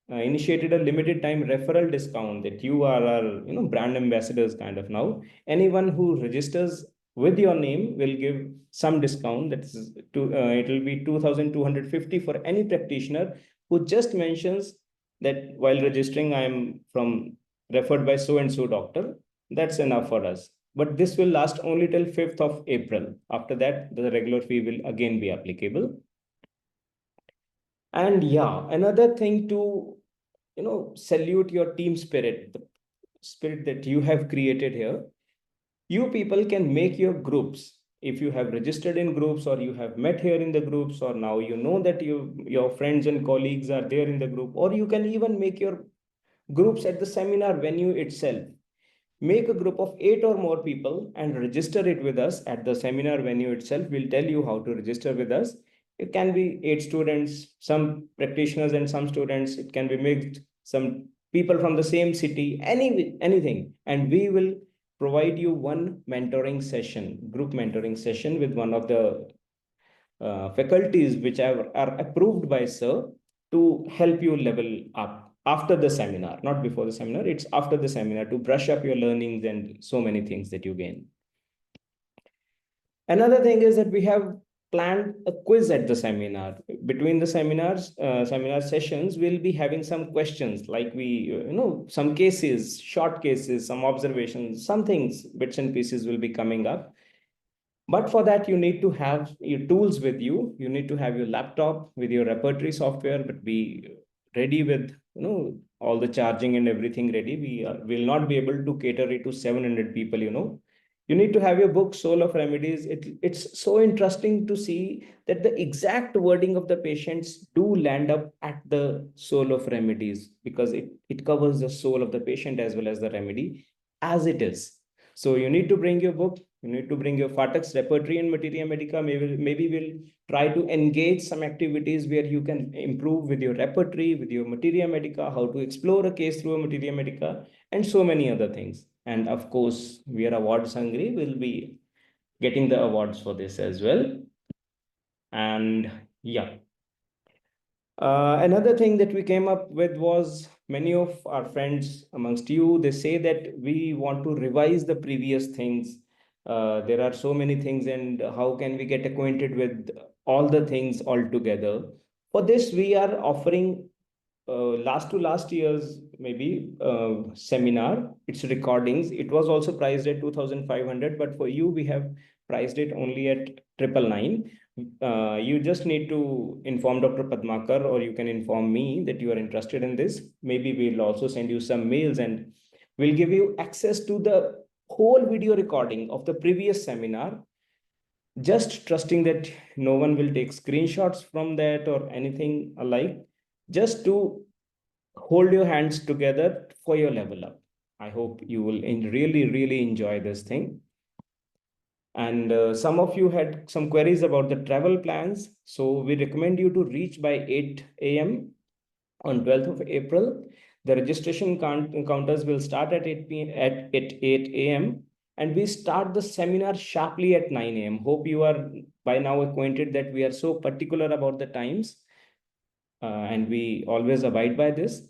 initiated a limited time referral discount, that you are our brand ambassadors kind of now. Anyone who registers with your name will give some discount. That's it will be 2,250 for any practitioner who just mentions that while registering I am from referred by so and so doctor. That's enough for us. But this will last only till 5th of April. After that, the regular fee will again be applicable. And yeah, another thing to salute your team spirit, the spirit that you have created here. You people can make your groups. If you have registered in groups, or you have met here in the groups, or now you know that your friends and colleagues are there in the group, or you can even make your groups at the seminar venue itself. Make a group of 8 or more people and register it with us at the seminar venue itself. We'll tell you how to register with us. It can be 8 students, some practitioners and some students. It can be mixed, some people from the same city, anything. And we will provide you one mentoring session, group mentoring session with one of the faculties which are approved by sir, to help you level up after the seminar, not before the seminar. It's after the seminar, to brush up your learnings and so many things that you gain. Another thing is that we have planned a quiz at the seminar. Between the seminar sessions, we'll be having some questions, like some cases, short cases, some observations, some things, bits and pieces will be coming up. But for that, you need to have your tools with you. You need to have your laptop with your repertory software, but be ready with all the charging and everything ready. We will not be able to cater it to 700 people. You need to have your book, Soul of Remedies. It's so interesting to see that the exact wording of the patients do land up at the Soul of Remedies, because it covers the soul of the patient as well as the remedy as it is. So you need to bring your book, you need to bring your Fatak's repertory and Materia Medica. Maybe we'll try to engage some activities where you can improve with your repertory, with your Materia Medica, how to explore a case through a Materia Medica, and so many other things. And of course, we are awards hungry. We'll be getting the awards for this as well. And yeah. Another thing that we came up with was, many of our friends amongst you, they say that we want to revise the previous things. There are so many things, and how can we get acquainted with all the things all together? For this, we are offering last year's maybe seminar, its recordings. It was also priced at 2,500, but for you, we have priced it only at 999. You just need to inform Dr. Padmakar, or you can inform me that you are interested in this. Maybe we'll also send you some mails, and we'll give you access to the whole video recording of the previous seminar, just trusting that no one will take screenshots from that or anything alike, just to hold your hands together for your level up. I hope you will really enjoy this thing. And some of you had some queries about the travel plans. So we recommend you to reach by 8 a.m. on 12th of April. The registration counters will start at 8 p.m. at 8 a.m. and we start the seminar sharply at 9 a.m. Hope you are by now acquainted that we are so particular about the times, and we always abide by this.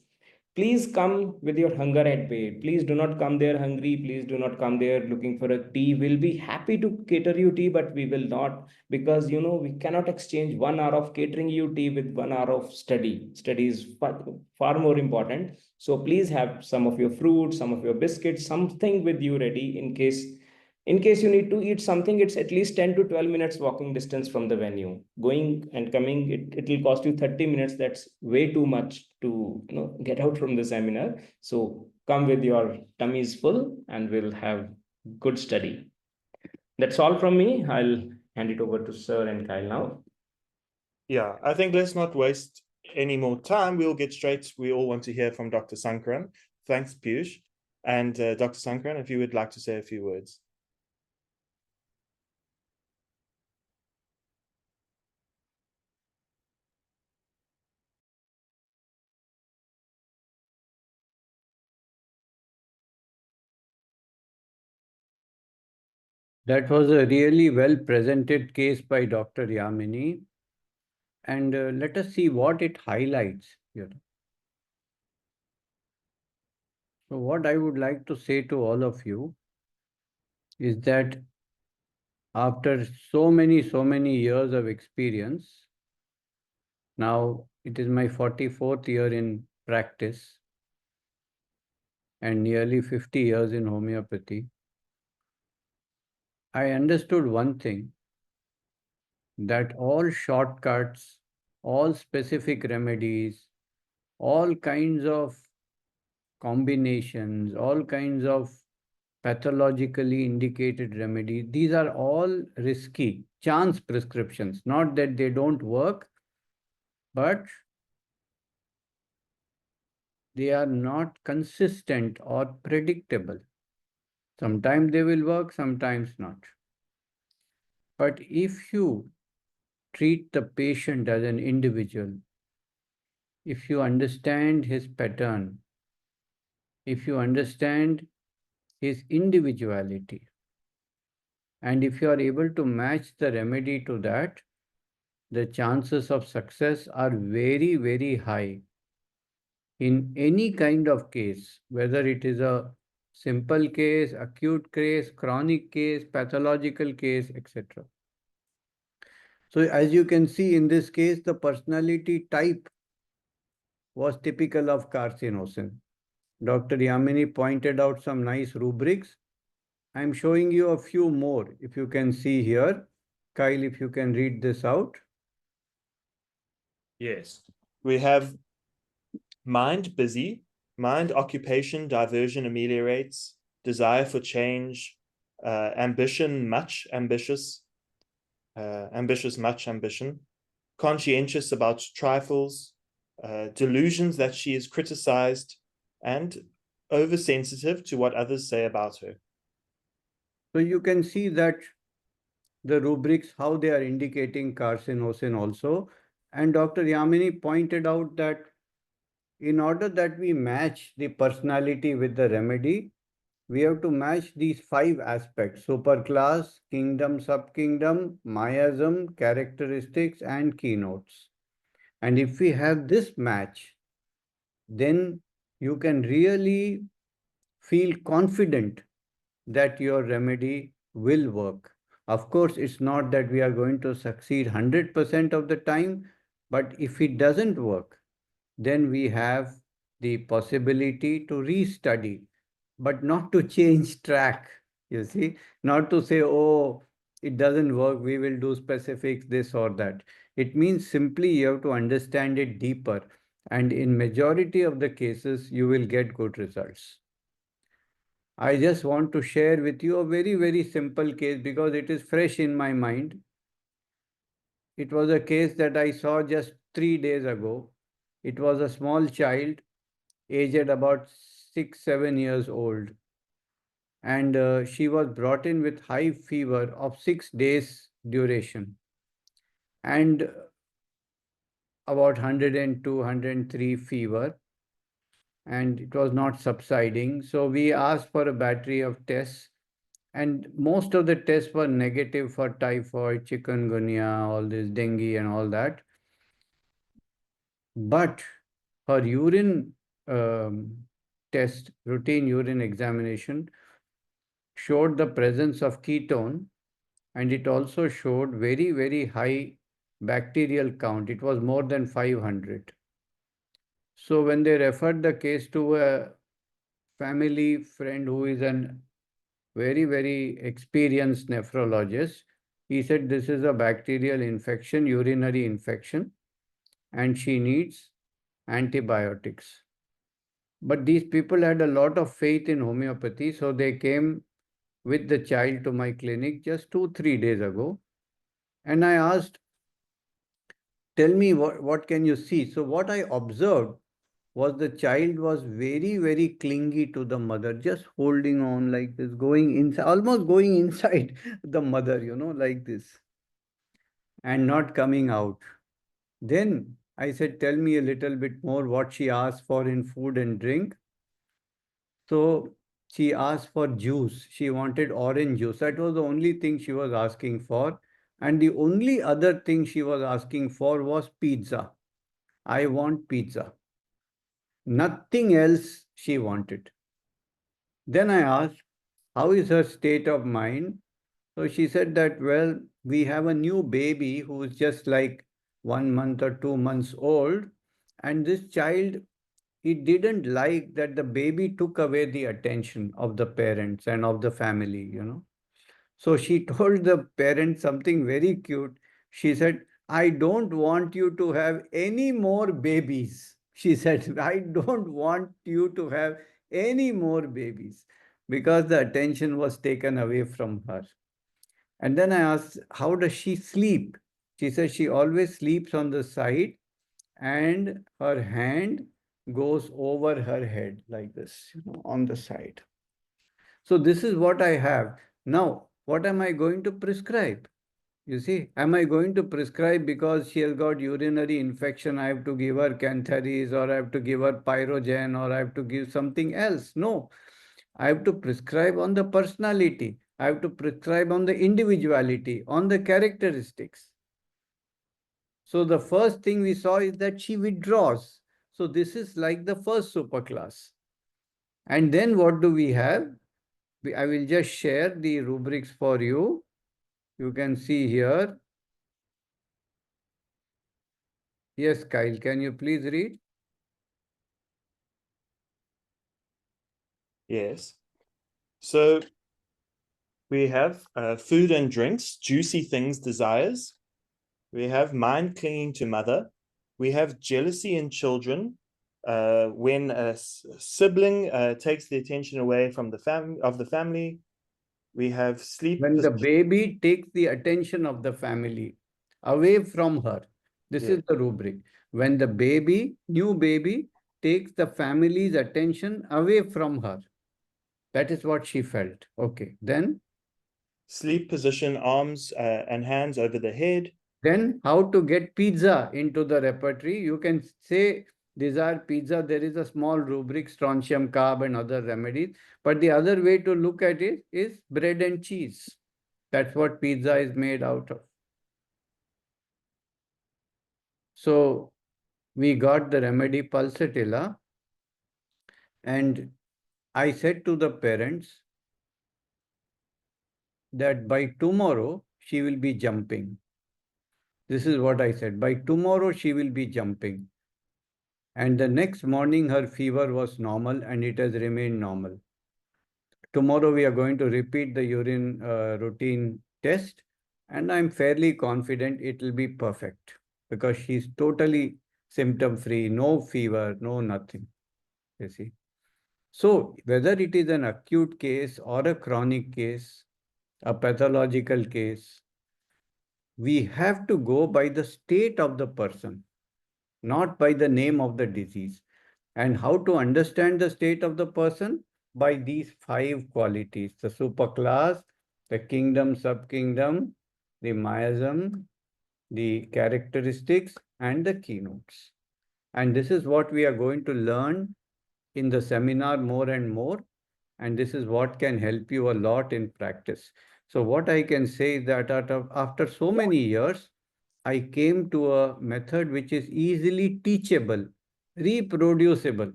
please come with your hunger at bay. Please do not come there hungry. Please do not come there looking for a tea. We'll be happy to cater you tea, but we will not, because we cannot exchange 1 hour of catering you tea with 1 hour of study. Study is far more important. So please have some of your fruits, some of your biscuits, something with you ready in case you need to eat something. It's at least 10 to 12 minutes walking distance from the venue. Going and coming, it will cost you 30 minutes. That's way too much to get out from the seminar. So come with your tummies full and we'll have good study. That's all from me. I'll hand it over to Sir and Kyle now. Yeah, I think let's not waste any more time. We'll get straight. We all want to hear from Dr. Sankaran. Thanks, Piyush. And Dr. Sankaran, if you would like to say a few words. That was a really well presented case by Dr. Yamini. And let us see what it highlights here. So what I would like to say to all of you is that after so many years of experience, now it is my 44th year in practice and nearly 50 years in homeopathy, I understood one thing, that all shortcuts, all specific remedies, all kinds of combinations, all kinds of pathologically indicated remedies, these are all risky, chance prescriptions. Not that they don't work, but they are not consistent or predictable. Sometimes they will work, sometimes not. But if you treat the patient as an individual, if you understand his pattern, if you understand his individuality, and if you are able to match the remedy to that, the chances of success are very high in any kind of case, whether it is a simple case, acute case, chronic case, pathological case, etc. So as you can see in this case, the personality type was typical of carcinosin. Dr. Yamini pointed out some nice rubrics. I'm showing you a few more. If you can see here, Kyle, if you can read this out. Yes. We have mind busy, mind occupation, diversion ameliorates, desire for change, ambition, much ambitious, ambitious, much ambition, conscientious about trifles, delusions that she is criticized, and oversensitive to what others say about her. So you can see that the rubrics, how they are indicating carcinosin also. And Dr. Yamini pointed out that in order that we match the personality with the remedy, we have to match these 5 aspects: superclass, kingdom, subkingdom, miasm, characteristics, and keynotes. And if we have this match, then you can really feel confident that your remedy will work. Of course, it's not that we are going to succeed 100% of the time, but if it doesn't work, then we have the possibility to restudy, but not to change track, you see, not to say, oh, it doesn't work, we will do specifics, this or that. It means simply you have to understand it deeper, and in majority of the cases, you will get good results. I just want to share with you a very simple case because it is fresh in my mind. It was a case that I saw just 3 days ago. It was a small child, aged about 6-7 years old. And she was brought in with high fever of 6 days duration and about 102, 103 fever. And it was not subsiding. So we asked for a battery of tests. And most of the tests were negative for typhoid, chikungunya, all this dengue and all that. But her urine test, routine urine examination, showed the presence of ketone, and it also showed very, very high bacterial count. It was more than 500. So when they referred the case to a family friend who is an very, very experienced nephrologist, he said this is a bacterial infection, urinary infection, and she needs antibiotics. But these people had a lot of faith in homeopathy, so they came with the child to my clinic just 2, 3 days ago. And I asked, tell me what can you see? So what I observed was the child was very, very clingy to the mother, just holding on like this, going inside, almost going inside the mother, like this, and not coming out. Then I said, tell me a little bit more what she asked for in food and drink. So she asked for juice. She wanted orange juice. That was the only thing she was asking for. And the only other thing she was asking for was pizza. I want pizza. Nothing else she wanted. Then I asked, how is her state of mind? So she said that, well, we have a new baby who is just like 1 month or 2 months old. And this child, he didn't like that the baby took away the attention of the parents and of the family. So she told the parents something very cute. She said, I don't want you to have any more babies. She said, I don't want you to have any more babies because the attention was taken away from her. And then I asked, how does she sleep? She said she always sleeps on the side and her hand goes over her head like this, on the side. So this is what I have. Now, what am I going to prescribe? You see, am I going to prescribe because she has got urinary infection, I have to give her cantharis, or I have to give her pyrogen, or I have to give something else? No, I have to prescribe on the personality. I have to prescribe on the individuality, on the characteristics. So the first thing we saw is that she withdraws. So this is like the first superclass. And then what do we have? I will just share the rubrics for you. You can see here. Yes, Kyle, can you please read? Yes. So we have food and drinks, juicy things, desires. We have mind clinging to mother. We have jealousy in children. When a sibling takes the attention away from the family. We have sleep. When the baby takes the attention of the family away from her. This is the rubric. When the new baby, takes the family's attention away from her. That is what she felt. Okay. Then sleep position, arms and hands over the head. Then how to get pizza into the repertory? You can say desire pizza. There is a small rubric, strontium, carb, and other remedies. But the other way to look at it is bread and cheese. That's what pizza is made out of. So we got the remedy pulsatilla. And I said to the parents that by tomorrow she will be jumping. This is what I said. By tomorrow she will be jumping. And the next morning, her fever was normal and it has remained normal. Tomorrow, we are going to repeat the urine routine test. And I'm fairly confident it will be perfect because she's totally symptom-free, no fever, no nothing. You see. So whether it is an acute case or a chronic case, a pathological case, we have to go by the state of the person, not by the name of the disease. And how to understand the state of the person? By these 5 qualities: the superclass, the kingdom, subkingdom, the miasm, the characteristics, and the keynotes. And this is what we are going to learn in the seminar more and more. And this is what can help you a lot in practice. So what I can say is that after so many years, I came to a method which is easily teachable, reproducible.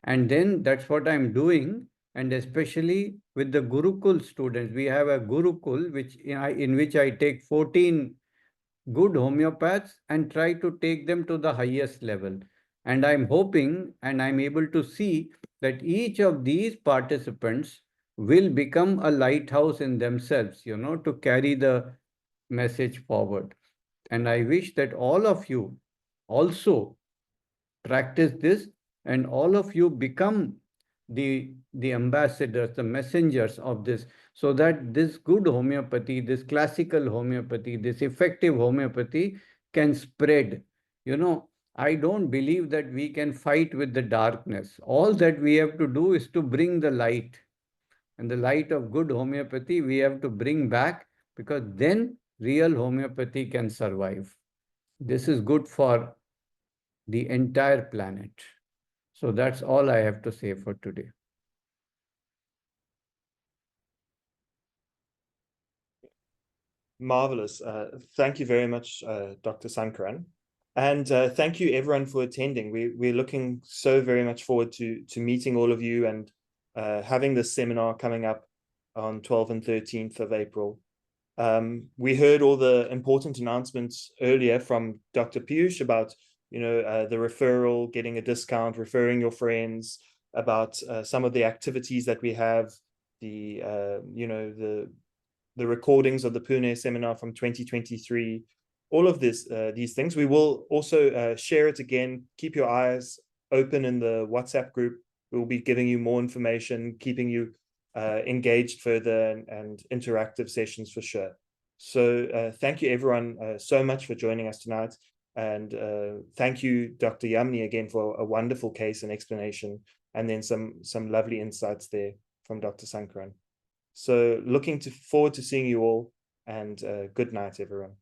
And then that's what I'm doing. And especially with the Gurukul students, we have a Gurukul in which I take 14 good homeopaths and try to take them to the highest level. And I'm hoping and I'm able to see that each of these participants will become a lighthouse in themselves, to carry the message forward. And I wish that all of you also practice this and all of you become the ambassadors, the messengers of this, so that this good homeopathy, this classical homeopathy, this effective homeopathy can spread. I don't believe that we can fight with the darkness. All that we have to do is to bring the light, and the light of good homeopathy we have to bring back, because then real homeopathy can survive. This is good for the entire planet. So that's all I have to say for today. Marvelous. Thank you very much, Dr. Sankaran. And thank you everyone for attending. We're looking so very much forward to meeting all of you and having this seminar coming up on 12th and 13th of April. We heard all the important announcements earlier from Dr. Piyush about, the referral, getting a discount, referring your friends, about some of the activities that we have, the recordings of the Pune seminar from 2023, all of these things. We will also share it again. Keep your eyes open in the WhatsApp group. We'll be giving you more information, keeping you engaged further, and interactive sessions for sure. So thank you everyone so much for joining us tonight. And thank you, Dr. Yamini, again for a wonderful case and explanation, and then some lovely insights there from Dr. Sankaran. So looking forward to seeing you all, and good night, everyone.